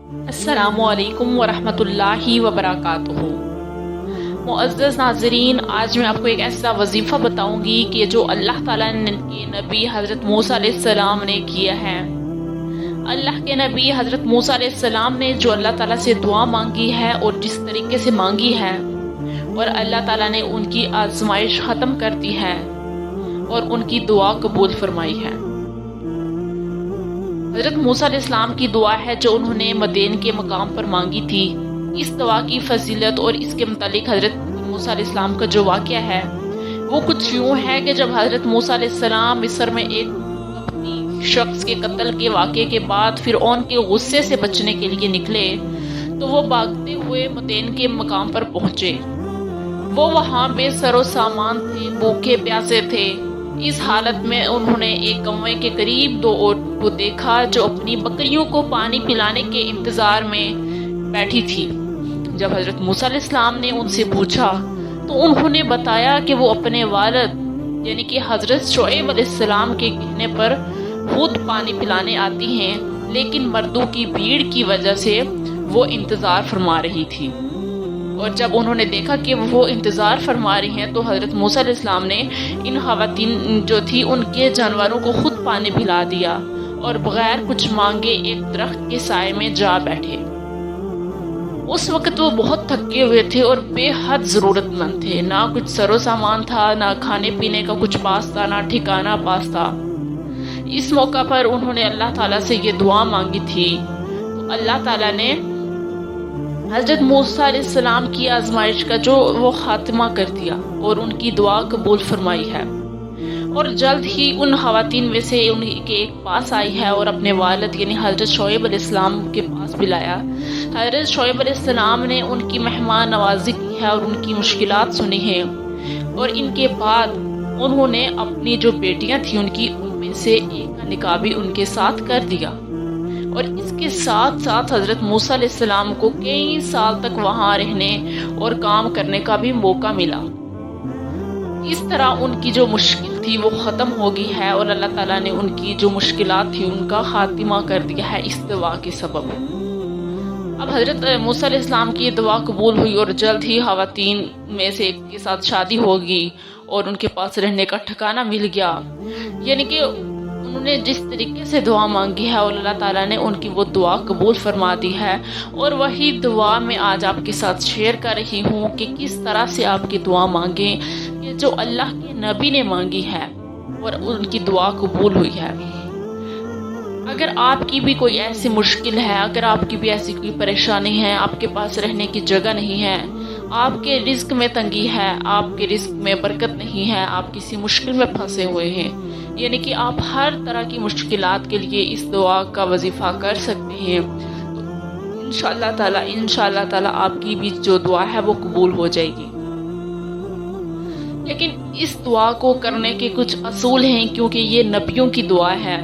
السلام علیکم ورحمۃ اللہ وبرکاتہ۔ معزز ناظرین، آج میں آپ کو ایک ایسا وظیفہ بتاؤں گی کہ جو اللہ تعالیٰ کے نبی حضرت موسیٰ علیہ السلام نے کیا ہے۔ اللہ کے نبی حضرت موسیٰ علیہ السلام نے جو اللہ تعالیٰ سے دعا مانگی ہے اور جس طریقے سے مانگی ہے، اور اللہ تعالیٰ نے ان کی آزمائش ختم کر دی ہے اور ان کی دعا قبول فرمائی ہے۔ حضرت موسیٰ علیہ السلام کی دعا ہے جو انہوں نے مدین کے مقام پر مانگی تھی۔ اس دعا کی فضیلت اور اس کے متعلق حضرت موسیٰ علیہ السلام کا جو واقعہ ہے وہ کچھ یوں ہے کہ جب حضرت موسیٰ علیہ السلام مصر میں ایک شخص کے قتل کے واقعے کے بعد فرعون کے غصے سے بچنے کے لیے نکلے تو وہ بھاگتے ہوئے مدین کے مقام پر پہنچے۔ وہ وہاں بے سر و سامان تھے، بھوکے پیاسے تھے۔ اس حالت میں انہوں نے ایک کنویں کے قریب دو عورتوں کو دیکھا جو اپنی بکریوں کو پانی پلانے کے انتظار میں بیٹھی تھی۔ جب حضرت موسیٰ علیہ السلام نے ان سے پوچھا تو انہوں نے بتایا کہ وہ اپنے والد یعنی کہ حضرت شعیب علیہ السلام کے کہنے پر خود پانی پلانے آتی ہیں، لیکن مردوں کی بھیڑ کی وجہ سے وہ انتظار فرما رہی تھی۔ اور جب انہوں نے دیکھا کہ وہ انتظار فرما رہی ہیں تو حضرت موسیٰ علیہ السلام نے ان خواتین جو تھی ان کے جانوروں کو خود پانی پلا دیا اور بغیر کچھ مانگے ایک درخت کے سائے میں جا بیٹھے۔ اس وقت وہ بہت تھکے ہوئے تھے اور بے حد ضرورت مند تھے۔ نہ کچھ سر و سامان تھا، نہ کھانے پینے کا کچھ پاس تھا، نہ ٹھکانہ پاس تھا۔ اس موقع پر انہوں نے اللہ تعالیٰ سے یہ دعا مانگی تھی تو اللہ تعالیٰ نے حضرت موسیٰ علیہ السلام کی آزمائش کا جو وہ خاتمہ کر دیا اور ان کی دعا قبول فرمائی ہے، اور جلد ہی ان خواتین میں سے ان کے ایک پاس آئی ہے اور اپنے والد یعنی حضرت شعیب علیہ السلام کے پاس بلایا۔ حضرت شعیب علیہ السلام نے ان کی مہمان نوازی کی ہے اور ان کی مشکلات سنی ہیں، اور ان کے بعد انہوں نے اپنی جو بیٹیاں تھیں ان میں سے ایک کا نکاح بھی ان کے ساتھ کر دیا، اور اس کے ساتھ ساتھ حضرت موسیٰ علیہ السلام کو کئی سال تک وہاں رہنے اور کام کرنے کا بھی موقع ملا۔ اس طرح ان کی جو مشکل تھی وہ ختم ہو گئی ہے اور اللہ تعالیٰ نے ان کی جو مشکلات تھی ان کا خاتمہ کر دیا ہے اس دعا کے سبب۔ اب حضرت موسیٰ علیہ السلام کی یہ دعا قبول ہوئی اور جلد ہی خواتین میں سے ایک کے ساتھ شادی ہوگی اور ان کے پاس رہنے کا ٹھکانہ مل گیا، یعنی کہ انہوں نے جس طریقے سے دعا مانگی ہے اور اللہ تعالیٰ نے ان کی وہ دعا قبول فرما دی ہے، اور وہی دعا میں آج آپ کے ساتھ شیئر کر رہی ہوں کہ کس طرح سے آپ کی دعا مانگیں کہ جو اللہ کے نبی نے مانگی ہے اور ان کی دعا قبول ہوئی ہے۔ اگر آپ کی بھی کوئی ایسی مشکل ہے، اگر آپ کی بھی ایسی کوئی پریشانی ہے، آپ کے پاس رہنے کی جگہ نہیں ہے، آپ کے رزق میں تنگی ہے، آپ کے رزق میں برکت نہیں ہے، آپ کسی مشکل میں پھنسے ہوئے ہیں، یعنی کہ آپ ہر طرح کی مشکلات کے لیے اس دعا کا وظیفہ کر سکتے ہیں، تو انشاءاللہ تعالی آپ کی بھی جو دعا ہے وہ قبول ہو جائے گی۔ لیکن اس دعا کو کرنے کے کچھ اصول ہیں، کیونکہ یہ نبیوں کی دعا ہے،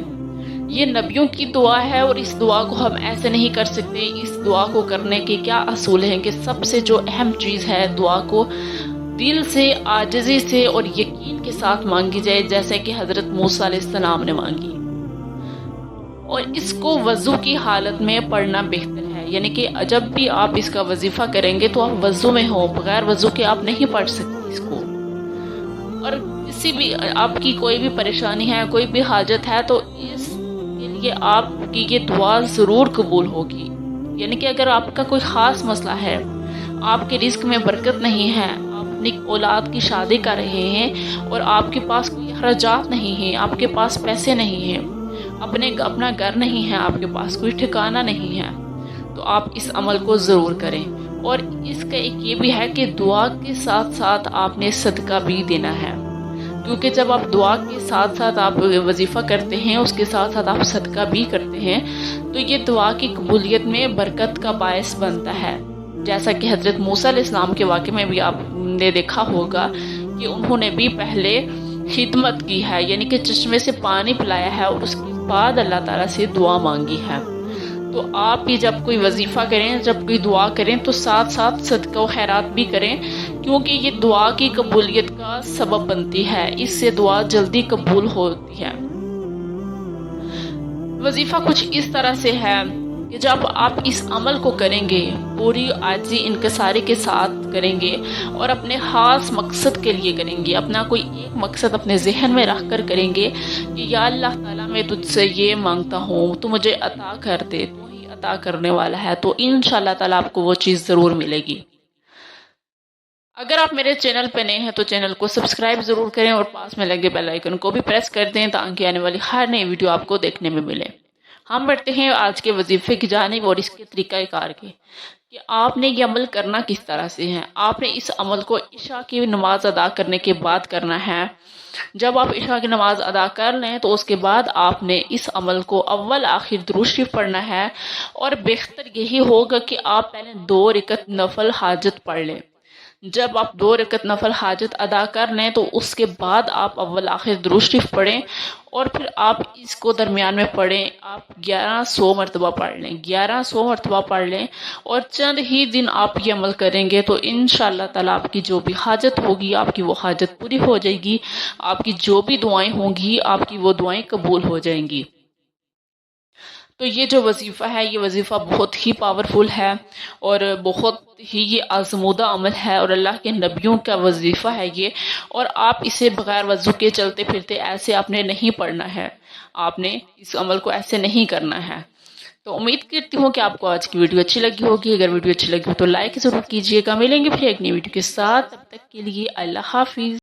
یہ نبیوں کی دعا ہے اور اس دعا کو ہم ایسے نہیں کر سکتے۔ اس دعا کو کرنے کے کیا اصول ہیں کہ سب سے جو اہم چیز ہے، دعا کو دل سے، عاجزی سے اور یقین کے ساتھ مانگی جائے، جیسے کہ حضرت موسیٰ علیہ السلام نے مانگی، اور اس کو وضو کی حالت میں پڑھنا بہتر ہے، یعنی کہ جب بھی آپ اس کا وظیفہ کریں گے تو آپ وضو میں ہو، بغیر وضو کے آپ نہیں پڑھ سکتے اس کو۔ اور کسی بھی آپ کی کوئی بھی پریشانی ہے، کوئی بھی حاجت ہے تو اس کے لیے آپ کی یہ دعا ضرور قبول ہوگی، یعنی کہ اگر آپ کا کوئی خاص مسئلہ ہے، آپ کے رزق میں برکت نہیں ہے، آپ اپنی اولاد کی شادی کر رہے ہیں اور آپ کے پاس کوئی اخراجات نہیں ہیں، آپ کے پاس پیسے نہیں ہیں، اپنا گھر نہیں ہے، آپ کے پاس کوئی ٹھکانہ نہیں ہے، تو آپ اس عمل کو ضرور کریں۔ اور اس کا ایک یہ بھی ہے کہ دعا کے ساتھ ساتھ آپ نے صدقہ بھی دینا ہے، کیونکہ جب آپ دعا کے ساتھ ساتھ آپ وظیفہ کرتے ہیں، اس کے ساتھ ساتھ آپ صدقہ بھی کرتے ہیں، تو یہ دعا کی قبولیت میں برکت کا باعث بنتا ہے۔ جیسا کہ حضرت موسیٰ علیہ السلام کے واقعے میں بھی آپ نے دیکھا ہوگا کہ انہوں نے بھی پہلے خدمت کی ہے، یعنی کہ چشمے سے پانی پلایا ہے اور اس کے بعد اللہ تعالیٰ سے دعا مانگی ہے۔ تو آپ بھی جب کوئی وظیفہ کریں، جب کوئی دعا کریں تو ساتھ ساتھ صدقہ و خیرات بھی کریں، کیونکہ یہ دعا کی قبولیت کا سبب بنتی ہے، اس سے دعا جلدی قبول ہوتی ہے۔ وظیفہ کچھ اس طرح سے ہے کہ جب آپ اس عمل کو کریں گے پوری عاجزی انکساری کے ساتھ کریں گے اور اپنے خاص مقصد کے لیے کریں گے، اپنا کوئی ایک مقصد اپنے ذہن میں رکھ کر کریں گے کہ یا اللہ تعالیٰ میں تجھ سے یہ مانگتا ہوں، تو مجھے عطا کر دے، تو ہی عطا کرنے والا ہے، تو انشاءاللہ تعالیٰ آپ کو وہ چیز ضرور ملے گی۔ اگر آپ میرے چینل پہ نئے ہیں تو چینل کو سبسکرائب ضرور کریں اور پاس میں لگے بیل آئیکن کو بھی پریس کر دیں تاکہ آنے والی ہر نئی ویڈیو آپ کو دیکھنے میں ملے۔ ہم بڑھتے ہیں آج کے وظیفے کی جانب اور اس کے طریقہ کار کے کہ آپ نے یہ عمل کرنا کس طرح سے ہے۔ آپ نے اس عمل کو عشاء کی نماز ادا کرنے کے بعد کرنا ہے۔ جب آپ عشاء کی نماز ادا کر لیں تو اس کے بعد آپ نے اس عمل کو اول آخر درود شریف پڑھنا ہے، اور بہتر یہی ہوگا کہ آپ پہلے 2 رکعت نفل حاجت پڑھ لیں۔ جب آپ 2 رکعت نفل حاجت ادا کر لیں تو اس کے بعد آپ اول آخر درود شریف پڑھیں، اور پھر آپ اس کو درمیان میں پڑھیں۔ آپ 1100 مرتبہ پڑھ لیں، 1100 مرتبہ پڑھ لیں، اور چند ہی دن آپ یہ عمل کریں گے تو انشاءاللہ تعالیٰ آپ کی جو بھی حاجت ہوگی آپ کی وہ حاجت پوری ہو جائے گی، آپ کی جو بھی دعائیں ہوں گی آپ کی وہ دعائیں قبول ہو جائیں گی۔ تو یہ جو وظیفہ ہے یہ وظیفہ بہت ہی پاورفل ہے اور بہت ہی یہ آزمودہ عمل ہے، اور اللہ کے نبیوں کا وظیفہ ہے یہ، اور آپ اسے بغیر وضو کے چلتے پھرتے ایسے آپ نے نہیں پڑھنا ہے، آپ نے اس عمل کو ایسے نہیں کرنا ہے۔ تو امید کرتی ہوں کہ آپ کو آج کی ویڈیو اچھی لگی ہوگی۔ اگر ویڈیو اچھی لگی ہو تو لائک ضرور کیجیے گا۔ ملیں گے پھر ایک نئی ویڈیو کے ساتھ، تب تک کے لیے اللہ حافظ۔